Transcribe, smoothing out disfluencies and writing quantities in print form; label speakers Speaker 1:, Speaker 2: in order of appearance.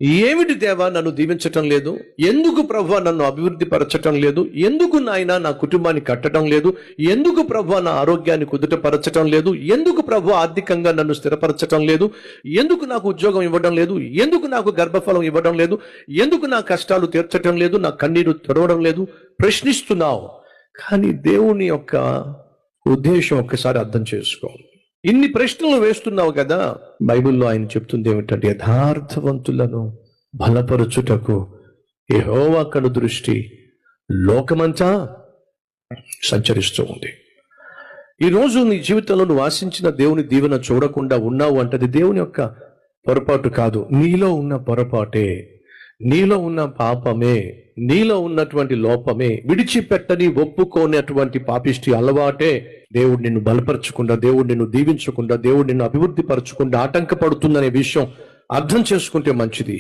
Speaker 1: ఏమిటి దేవా నన్ను దీవించటం లేదు? ఎందుకు ప్రభువా నన్ను అభివృద్ధి పరచటం లేదు? ఎందుకు నాయన నా కుటుంబాన్ని కట్టడం లేదు? ఎందుకు ప్రభువా నా ఆరోగ్యాన్ని కుదుటపరచటం లేదు? ఎందుకు ప్రభువా ఆర్థికంగా నన్ను స్థిరపరచటం లేదు? ఎందుకు నాకు ఉద్యోగం ఇవ్వడం లేదు? ఎందుకు నాకు గర్భఫలం ఇవ్వడం లేదు? ఎందుకు నా కష్టాలు తీర్చటం లేదు? నా కన్నీరు తెరవడం లేదు? ప్రశ్నిస్తున్నావు. కానీ దేవుని యొక్క ఉద్దేశం ఒక్కసారి అర్థం చేసుకో. ఇన్ని ప్రశ్నలు వేస్తున్నావు కదా, బైబిల్లో ఆయన చెప్తుంది ఏమిటంటే, యథార్థవంతులను బలపరచుటకు యెహోవా కను దృష్టి లోకమంతా సంచరిస్తూ ఉంది. ఈరోజు నీ జీవితంలో నువ్వు ఆశించిన దేవుని దీవెన చూడకుండా ఉన్నావు అంటే అది దేవుని యొక్క పొరపాటు కాదు, నీలో ఉన్న పొరపాటే, నీలో ఉన్న పాపమే, నీలో ఉన్నటువంటి లోపమే, విడిచిపెట్టని ఒప్పుకోనటువంటి పాపిష్టి అలవాటే దేవుడు నిన్ను బలపరచకుండా, దేవుడు నిన్ను దీవించకుండా, దేవుడు నిన్ను అభివృద్ధి పరచకుండా ఆటంకపడుతుందనే విషయం అర్థం చేసుకుంటే మంచిది.